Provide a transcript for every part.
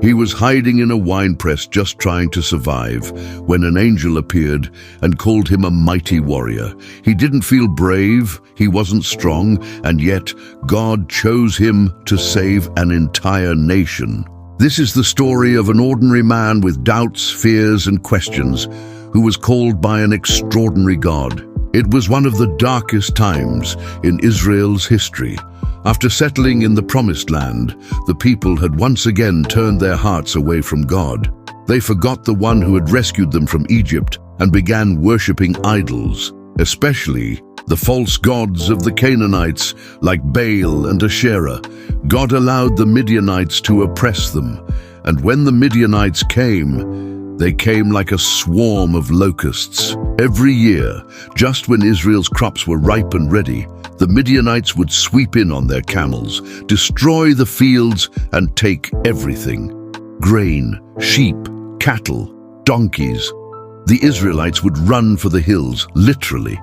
He was hiding in a winepress just trying to survive when an angel appeared and called him a mighty warrior. He didn't feel brave, he wasn't strong, and yet God chose him to save an entire nation. This is the story of an ordinary man with doubts, fears, and questions who was called by an extraordinary God. It was one of the darkest times in Israel's history. After settling in the Promised Land, the people had once again turned their hearts away from God. They forgot the one who had rescued them from Egypt and began worshipping idols, especially the false gods of the Canaanites like Baal and Asherah. God allowed the Midianites to oppress them, and when the Midianites came, they came like a swarm of locusts. Every year, just when Israel's crops were ripe and ready, the Midianites would sweep in on their camels, destroy the fields, and take everything: grain, sheep, cattle, donkeys. The Israelites would run for the hills, literally.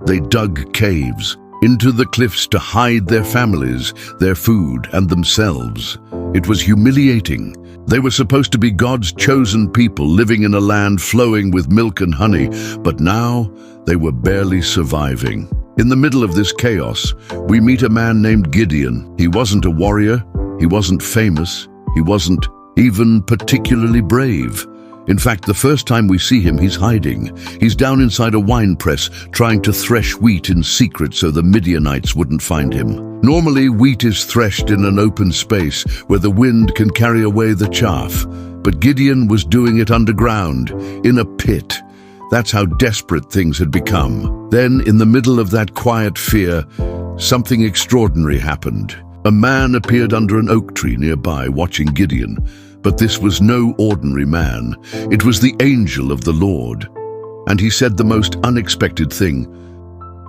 They dug caves into the cliffs to hide their families, their food, and themselves. It was humiliating. They were supposed to be God's chosen people living in a land flowing with milk and honey, but now they were barely surviving. In the middle of this chaos, we meet a man named Gideon. He wasn't a warrior, he wasn't famous, he wasn't even particularly brave. In fact, the first time we see him, he's hiding. He's down inside a wine press, trying to thresh wheat in secret so the Midianites wouldn't find him. Normally, wheat is threshed in an open space where the wind can carry away the chaff. But Gideon was doing it underground, in a pit. That's how desperate things had become. Then, in the middle of that quiet fear, something extraordinary happened. A man appeared under an oak tree nearby, watching Gideon. But this was no ordinary man. It was the angel of the Lord. And he said the most unexpected thing: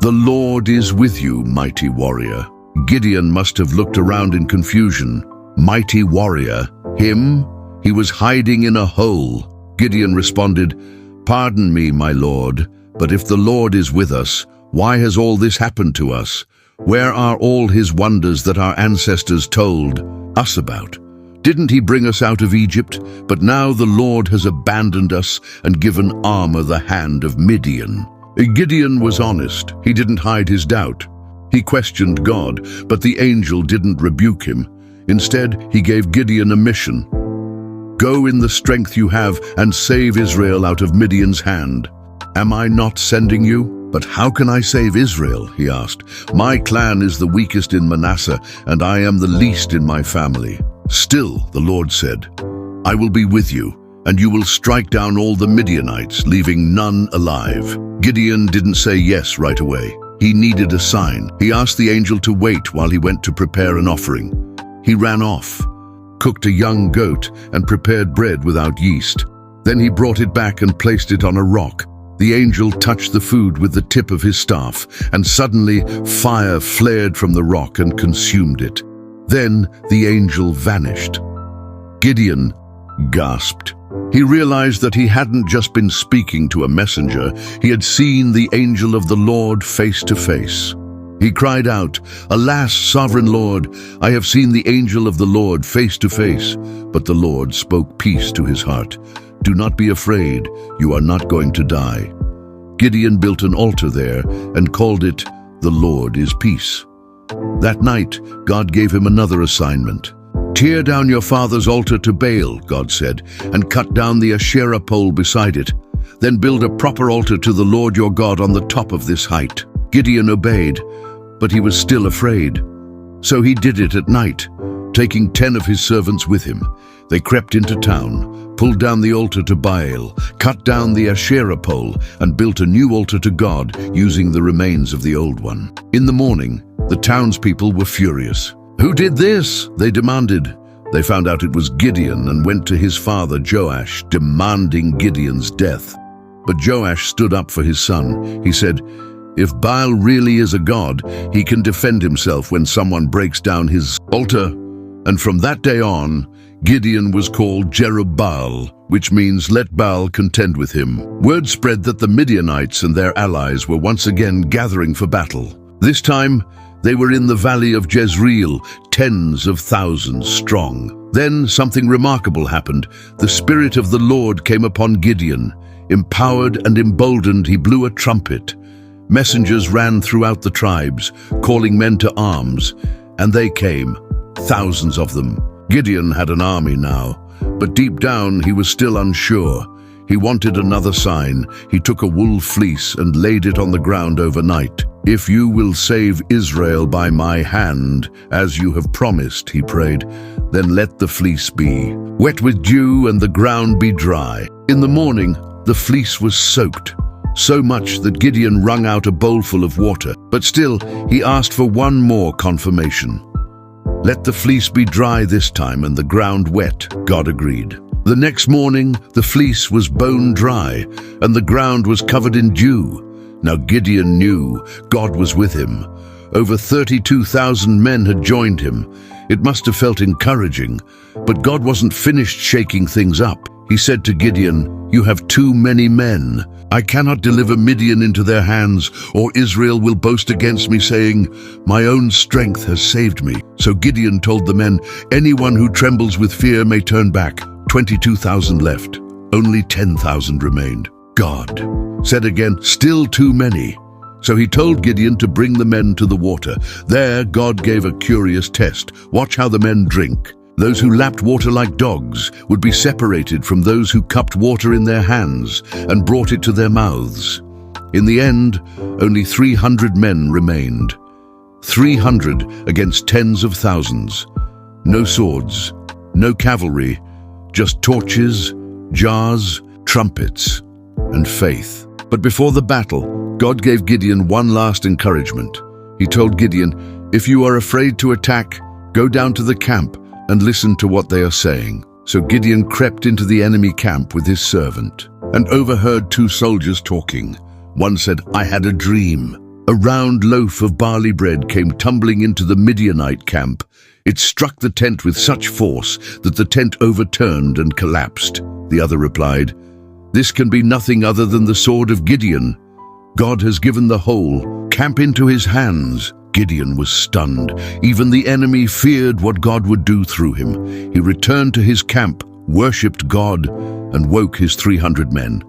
"The Lord is with you, mighty warrior." Gideon must have looked around in confusion. Mighty warrior? Him? He was hiding in a hole. Gideon responded, "Pardon me, my lord, but if the Lord is with us, why has all this happened to us? Where are all his wonders that our ancestors told us about? Didn't he bring us out of Egypt? But now the Lord has abandoned us and given armor the hand of Midian." Gideon was honest. He didn't hide his doubt. He questioned God, but the angel didn't rebuke him. Instead, he gave Gideon a mission. "Go in the strength you have and save Israel out of Midian's hand." "Am I not sending you?" "But how can I save Israel?" he asked. "My clan is the weakest in Manasseh, and I am the least in my family." "Still," the Lord said, "I will be with you, and you will strike down all the Midianites, leaving none alive." Gideon didn't say yes right away. He needed a sign. He asked the angel to wait while he went to prepare an offering. He ran off, cooked a young goat, and prepared bread without yeast. Then he brought it back and placed it on a rock. The angel touched the food with the tip of his staff, and suddenly fire flared from the rock and consumed it. Then the angel vanished. Gideon gasped. He realized that he hadn't just been speaking to a messenger, he had seen the angel of the Lord face to face. He cried out, "Alas, sovereign Lord, I have seen the angel of the Lord face to face." But the Lord spoke peace to his heart. "Do not be afraid, you are not going to die." Gideon built an altar there and called it, "The Lord is Peace." That night, God gave him another assignment. "Tear down your father's altar to Baal," God said, "and cut down the Asherah pole beside it. Then build a proper altar to the Lord your God on the top of this height." Gideon obeyed, but he was still afraid. So he did it at night, taking 10 of his servants with him. They crept into town, pulled down the altar to Baal, cut down the Asherah pole, and built a new altar to God using the remains of the old one. In the morning, the townspeople were furious. "Who did this?" they demanded. They found out it was Gideon and went to his father Joash, demanding Gideon's death. But Joash stood up for his son. He said, "If Baal really is a god, he can defend himself when someone breaks down his altar." And from that day on, Gideon was called Jerubbaal, which means "let Baal contend with him." Word spread that the Midianites and their allies were once again gathering for battle. This time, they were in the valley of Jezreel, tens of thousands strong. Then something remarkable happened. The Spirit of the Lord came upon Gideon. Empowered and emboldened, he blew a trumpet. Messengers ran throughout the tribes, calling men to arms, and they came, thousands of them. Gideon had an army now, but deep down he was still unsure. He wanted another sign. He took a wool fleece and laid it on the ground overnight. "If you will save Israel by my hand, as you have promised," he prayed, "then let the fleece be wet with dew and the ground be dry." In the morning, the fleece was soaked, so much that Gideon wrung out a bowlful of water. But still, he asked for one more confirmation. "Let the fleece be dry this time and the ground wet," God agreed. The next morning, the fleece was bone dry, and the ground was covered in dew. Now Gideon knew God was with him. Over 32,000 men had joined him. It must have felt encouraging, but God wasn't finished shaking things up. He said to Gideon, "You have too many men. I cannot deliver Midian into their hands, or Israel will boast against me, saying, 'My own strength has saved me.'" So Gideon told the men, "Anyone who trembles with fear may turn back." 22,000 left. Only 10,000 remained. God said again, "Still too many." So he told Gideon to bring the men to the water. There God gave a curious test. Watch how the men drink. Those who lapped water like dogs would be separated from those who cupped water in their hands and brought it to their mouths. In the end, only 300 men remained. 300 against tens of thousands. No swords, no cavalry, just torches, jars, trumpets, and faith. But before the battle, God gave Gideon one last encouragement. He told Gideon, "If you are afraid to attack, go down to the camp and listen to what they are saying." So Gideon crept into the enemy camp with his servant and overheard two soldiers talking. One said, "I had a dream. A round loaf of barley bread came tumbling into the Midianite camp. It struck the tent with such force that the tent overturned and collapsed." The other replied, "This can be nothing other than the sword of Gideon. God has given the whole camp into his hands." Gideon was stunned. Even the enemy feared what God would do through him. He returned to his camp, worshipped God, and woke his 300 men.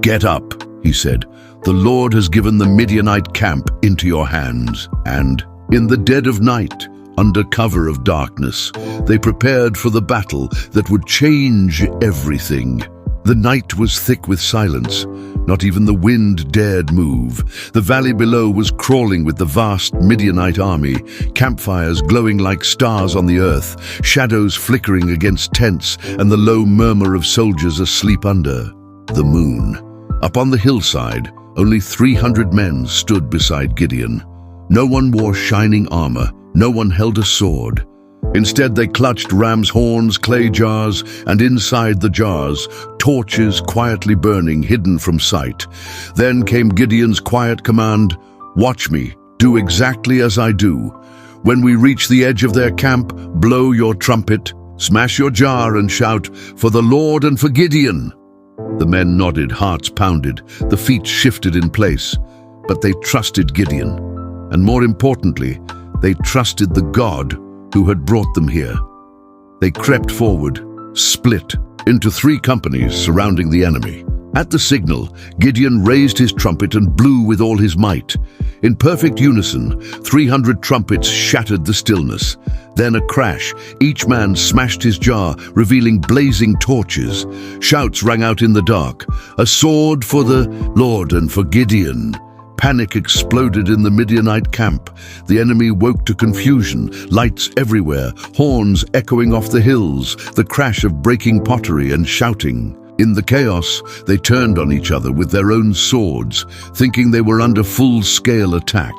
"Get up," he said. "The Lord has given the Midianite camp into your hands." And in the dead of night, under cover of darkness, they prepared for the battle that would change everything. The night was thick with silence. Not even the wind dared move. The valley below was crawling with the vast Midianite army, campfires glowing like stars on the earth, shadows flickering against tents, and the low murmur of soldiers asleep under the moon. Up on the hillside, only 300 men stood beside Gideon. No one wore shining armor. No one held a sword. Instead, they clutched ram's horns, clay jars, and inside the jars, torches quietly burning, hidden from sight. Then came Gideon's quiet command, "Watch me, do exactly as I do. When we reach the edge of their camp, blow your trumpet, smash your jar, and shout, 'For the Lord and for Gideon.'" The men nodded, hearts pounded, the feet shifted in place. But they trusted Gideon. And more importantly, they trusted the God who had brought them here. They crept forward, split into 3 companies surrounding the enemy. At the signal, Gideon raised his trumpet and blew with all his might. In perfect unison, 300 trumpets shattered the stillness. Then a crash. Each man smashed his jar, revealing blazing torches. Shouts rang out in the dark, "A sword for the Lord and for Gideon." Panic exploded in the Midianite camp. The enemy woke to confusion, lights everywhere, horns echoing off the hills, the crash of breaking pottery and shouting. In the chaos, they turned on each other with their own swords, thinking they were under full-scale attack.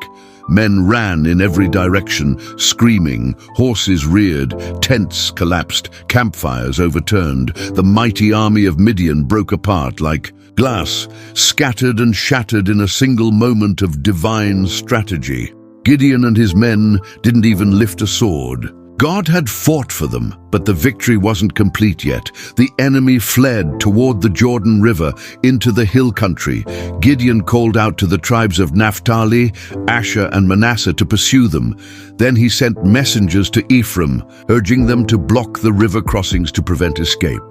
Men ran in every direction, screaming. Horses reared, tents collapsed, campfires overturned. The mighty army of Midian broke apart like glass, scattered and shattered in a single moment of divine strategy. Gideon and his men didn't even lift a sword. God had fought for them, but the victory wasn't complete yet. The enemy fled toward the Jordan River into the hill country. Gideon called out to the tribes of Naphtali, Asher, and Manasseh to pursue them. Then he sent messengers to Ephraim, urging them to block the river crossings to prevent escape.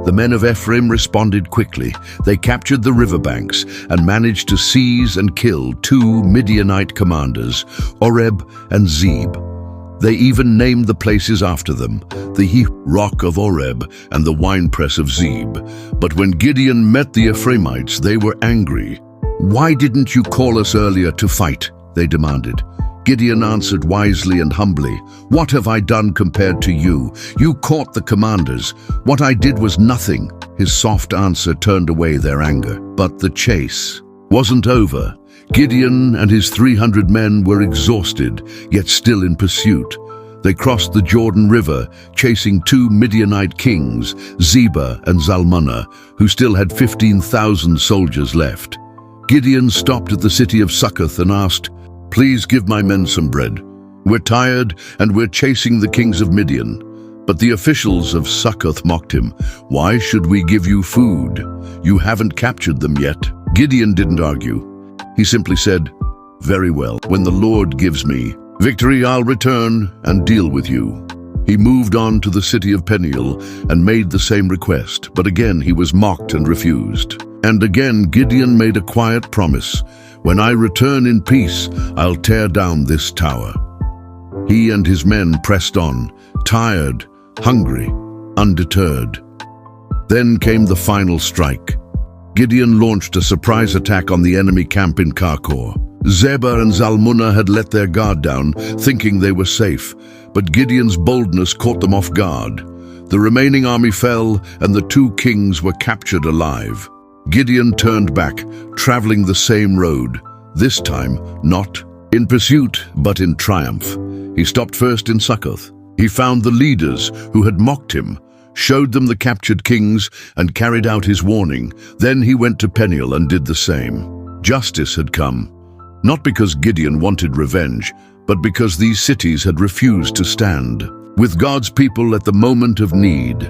The men of Ephraim responded quickly. They captured the riverbanks and managed to seize and kill 2 Midianite commanders, Oreb and Zeb. They even named the places after them, the rock of Oreb and the winepress of Zeb. But when Gideon met the Ephraimites, they were angry. "Why didn't you call us earlier to fight?" they demanded. Gideon answered wisely and humbly, "What have I done compared to you? You caught the commanders. What I did was nothing." His soft answer turned away their anger. But the chase wasn't over. Gideon and his 300 men were exhausted, yet still in pursuit. They crossed the Jordan River, chasing 2 Midianite kings, Zebah and Zalmunna, who still had 15,000 soldiers left. Gideon stopped at the city of Succoth and asked, "Please give my men some bread. We're tired and we're chasing the kings of Midian." But the officials of Succoth mocked him. "Why should we give you food? You haven't captured them yet." Gideon didn't argue. He simply said, "Very well, when the Lord gives me victory, I'll return and deal with you." He moved on to the city of Peniel and made the same request, but again he was mocked and refused. And again Gideon made a quiet promise, "When I return in peace, I'll tear down this tower." He and his men pressed on, tired, hungry, undeterred. Then came the final strike. Gideon launched a surprise attack on the enemy camp in Karkor. Zebah and Zalmunna had let their guard down, thinking they were safe, but Gideon's boldness caught them off guard. The remaining army fell, and the 2 kings were captured alive. Gideon turned back, traveling the same road, this time not in pursuit, but in triumph. He stopped first in Succoth. He found the leaders who had mocked him, showed them the captured kings, and carried out his warning. Then he went to Peniel and did the same. Justice had come, not because Gideon wanted revenge, but because these cities had refused to stand with God's people at the moment of need.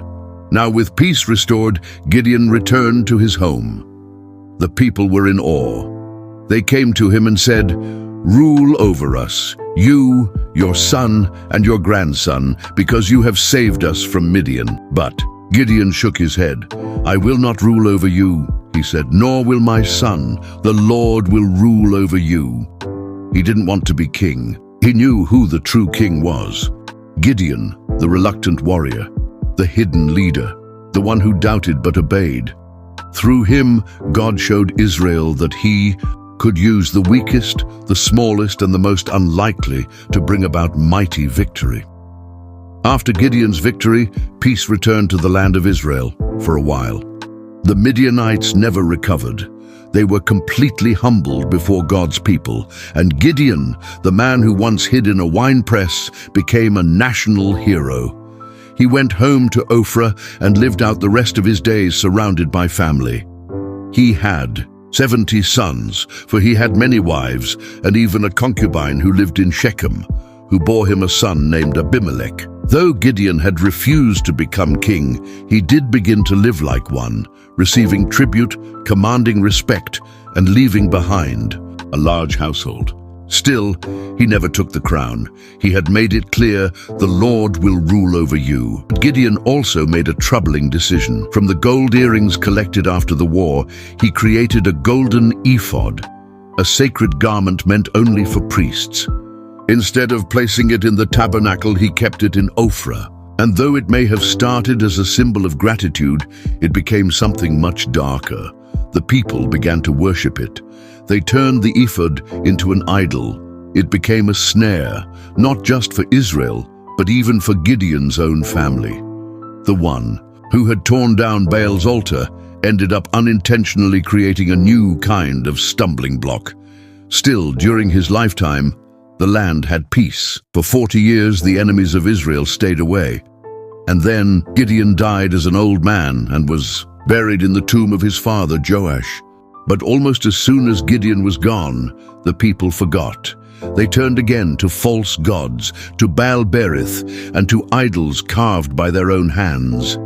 Now, with peace restored, Gideon returned to his home. The people were in awe. They came to him and said, "Rule over us, you, your son, and your grandson, because you have saved us from Midian." But Gideon shook his head. "I will not rule over you," he said, "nor will my son. The Lord will rule over you." He didn't want to be king. He knew who the true king was. Gideon, the reluctant warrior, the hidden leader, the one who doubted but obeyed. Through him, God showed Israel that he could use the weakest, the smallest, and the most unlikely to bring about mighty victory. After Gideon's victory, peace returned to the land of Israel for a while. The Midianites never recovered. They were completely humbled before God's people, and Gideon, the man who once hid in a winepress, became a national hero. He went home to Ophrah and lived out the rest of his days surrounded by family. He had 70 sons, for he had many wives, and even a concubine who lived in Shechem, who bore him a son named Abimelech. Though Gideon had refused to become king, he did begin to live like one, receiving tribute, commanding respect, and leaving behind a large household. Still, he never took the crown. He had made it clear, "The Lord will rule over you." But Gideon also made a troubling decision. From the gold earrings collected after the war, he created a golden ephod, a sacred garment meant only for priests. Instead of placing it in the tabernacle, he kept it in Ophrah. And though it may have started as a symbol of gratitude, it became something much darker. The people began to worship it. They turned the ephod into an idol. It became a snare, not just for Israel, but even for Gideon's own family. The one who had torn down Baal's altar ended up unintentionally creating a new kind of stumbling block. Still, during his lifetime, the land had peace. For 40 years, the enemies of Israel stayed away. And then Gideon died as an old man and was buried in the tomb of his father Joash. But almost as soon as Gideon was gone, the people forgot. They turned again to false gods, to Baal-berith, and to idols carved by their own hands.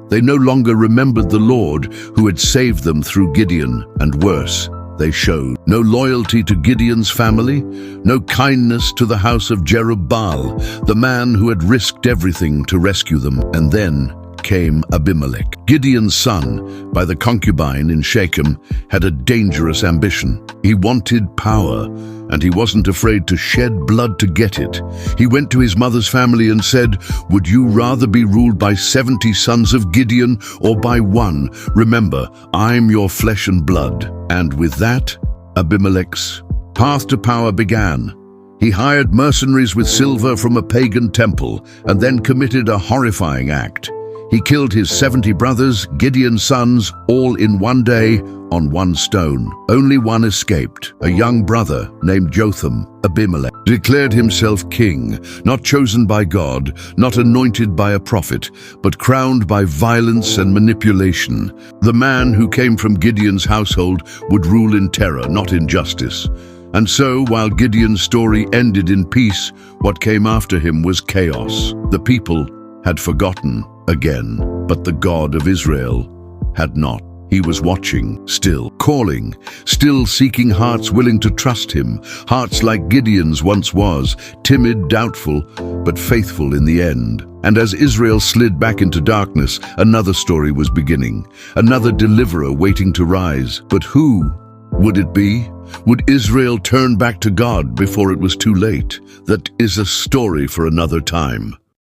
They no longer remembered the Lord who had saved them through Gideon, and worse, they showed no loyalty to Gideon's family, no kindness to the house of Jerubbaal, the man who had risked everything to rescue them. And then came Abimelech. Gideon's son, by the concubine in Shechem, had a dangerous ambition. He wanted power, and he wasn't afraid to shed blood to get it. He went to his mother's family and said, "Would you rather be ruled by 70 sons of Gideon or by one? Remember, I'm your flesh and blood." And with that, Abimelech's path to power began. He hired mercenaries with silver from a pagan temple and then committed a horrifying act. He killed his 70 brothers, Gideon's sons, all in one day on one stone. Only one escaped, a young brother named Jotham. Abimelech declared himself king, not chosen by God, not anointed by a prophet, but crowned by violence and manipulation. The man who came from Gideon's household would rule in terror, not in justice. And so, while Gideon's story ended in peace, what came after him was chaos. The people had forgotten again, but the God of Israel had not. He was watching, still calling, still seeking hearts willing to trust him, hearts like Gideon's once was, timid, doubtful, but faithful in the end. And as Israel slid back into darkness, another story was beginning, another deliverer waiting to rise. But who would it be? Would Israel turn back to God before it was too late? That is a story for another time.